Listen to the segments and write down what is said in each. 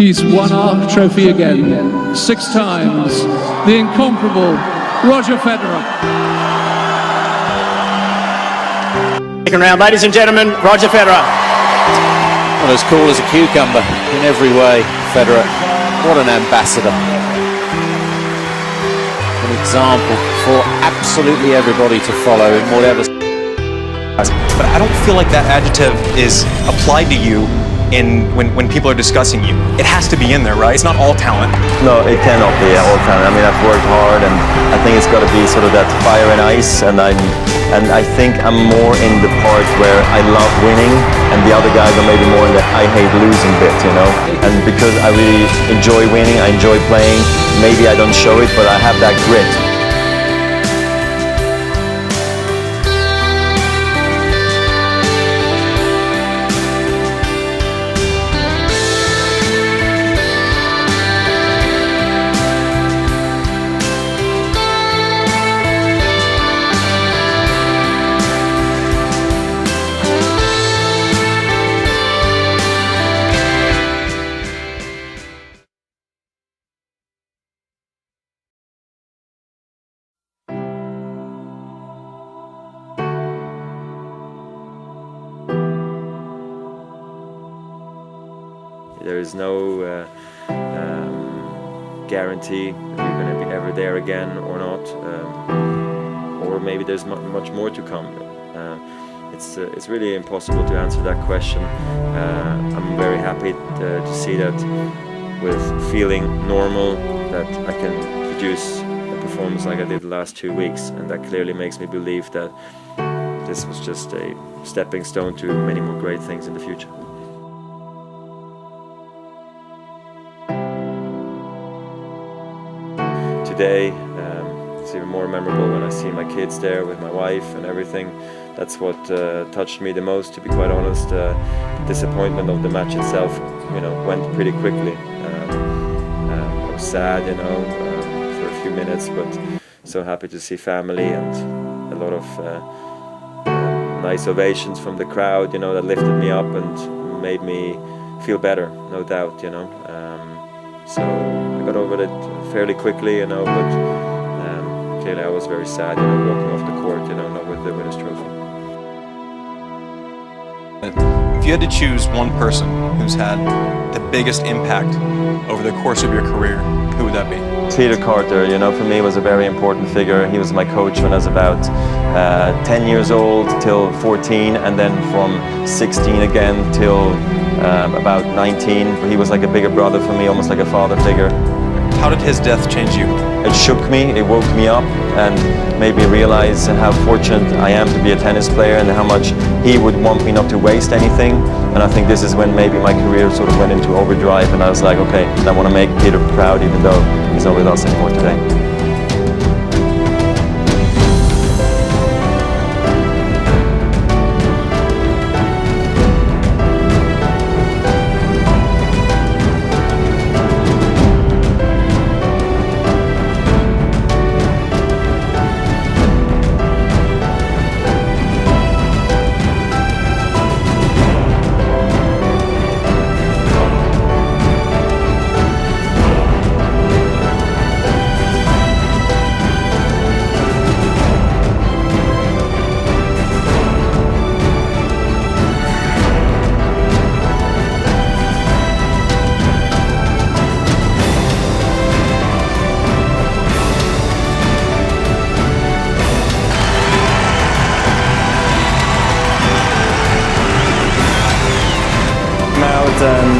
He's won our trophy again, 6 times. The incomparable Roger Federer. Second round, ladies and gentlemen, Roger Federer. Well, as cool as a cucumber in every way, Federer. What an ambassador. An example for absolutely everybody to follow in whatever. But I don't feel like that adjective is applied to you when people are discussing you. It has to be in there, right? It's not all talent. No, it cannot be all talent. I mean, I've worked hard, and I think it's got to be sort of that fire and ice. And I think I'm more in the part where I love winning, and the other guys are maybe more in the I hate losing bit, you know. And because I really enjoy winning, I enjoy playing. Maybe I don't show it, but I have that grit. There is no guarantee that you're going to be ever there again or not, or maybe there's much more to come. It's really impossible to answer that question. I'm very happy to see that with feeling normal that I can produce a performance like I did the last 2 weeks, and that clearly makes me believe that this was just a stepping stone to many more great things in the future. Today, it's even more memorable when I see my kids there with my wife and everything. That's what touched me the most, to be quite honest. The disappointment of the match itself, went pretty quickly. I was sad, for a few minutes, but so happy to see family and a lot of nice ovations from the crowd, that lifted me up and made me feel better, no doubt, So I got over it fairly quickly, but clearly I was very sad, walking off the court, not with the winner's trophy. If you had to choose one person who's had the biggest impact over the course of your career, who would that be? Peter Carter, for me was a very important figure. He was my coach when I was about 10 years old till 14, and then from 16 again till about 19. He was like a bigger brother for me, almost like a father figure. How did his death change you? It shook me, it woke me up, and made me realize how fortunate I am to be a tennis player and how much he would want me not to waste anything. And I think this is when maybe my career sort of went into overdrive, and I was like, okay, I want to make Peter proud even though he's not with us anymore today. And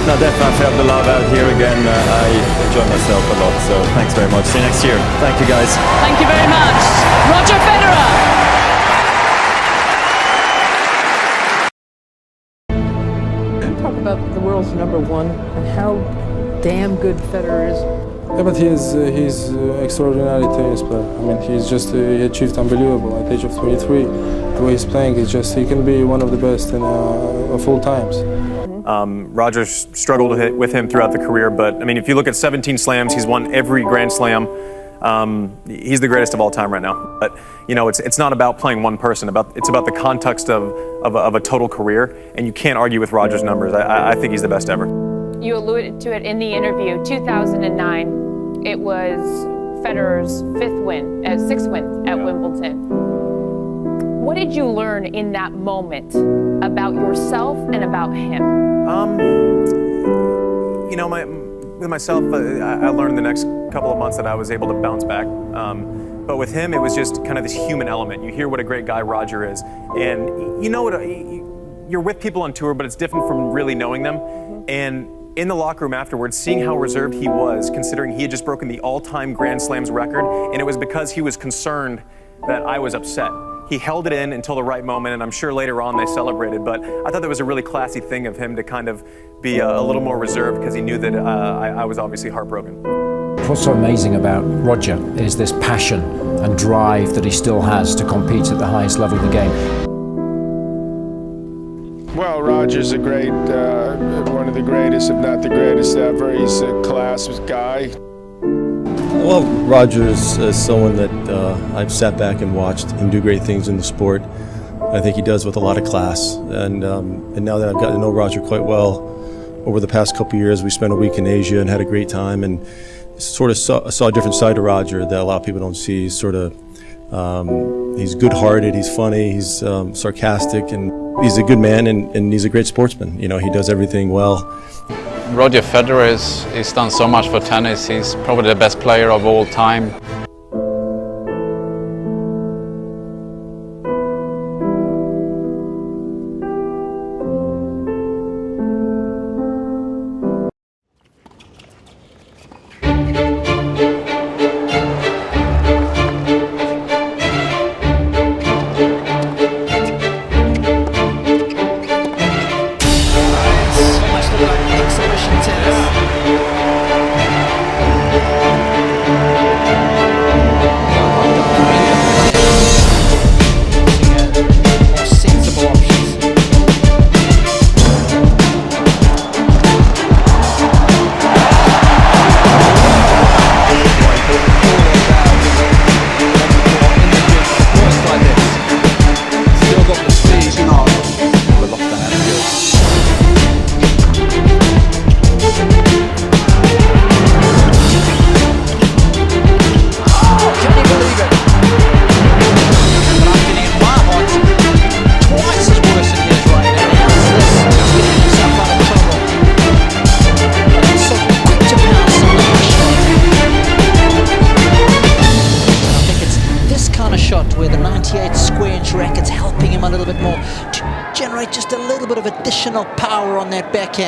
no, definitely I felt the love out here again. I enjoyed myself a lot, so thanks very much. See you next year. Thank you, guys. Thank you very much. Roger Federer. Talk about the world's #1 and how damn good Federer is. Yeah, but he's extraordinary tennis player. I mean, he achieved unbelievable at the age of 23. The way he's playing is just, he can be one of the best of all times. Roger struggled with him throughout the career, but I mean, if you look at 17 slams, he's won every Grand Slam. He's the greatest of all time right now. But it's not about playing one person. It's about the context of a total career, and you can't argue with Roger's numbers. I think he's the best ever. You alluded to it in the interview. 2009, it was Federer's sixth win at Wimbledon. What did you learn in that moment about yourself and about him? You know, with myself, I learned the next couple of months that I was able to bounce back. But with him, it was just kind of this human element. You hear what a great guy Roger is, and you know what, you're with people on tour, but it's different from really knowing them. And in the locker room afterwards, seeing how reserved he was, considering he had just broken the all-time Grand Slams record, and it was because he was concerned that I was upset. He held it in until the right moment, and I'm sure later on they celebrated, but I thought that was a really classy thing of him to kind of be a little more reserved because he knew that I was obviously heartbroken. What's so amazing about Roger is this passion and drive that he still has to compete at the highest level of the game. Well, Roger's a great, one of the greatest, if not the greatest ever. He's a class guy. Well, Roger is someone that I've sat back and watched him do great things in the sport. I think he does with a lot of class. And now that I've gotten to know Roger quite well, over the past couple of years, we spent a week in Asia and had a great time, and sort of saw a different side of Roger that a lot of people don't see. He's sort of, he's good-hearted, he's funny, he's sarcastic, and he's a good man, and he's a great sportsman. You know, he does everything well. Roger Federer he's done so much for tennis. He's probably the best player of all time. Where the 98 square inch racket's helping him a little bit more to generate just a little bit of additional power on that backhand.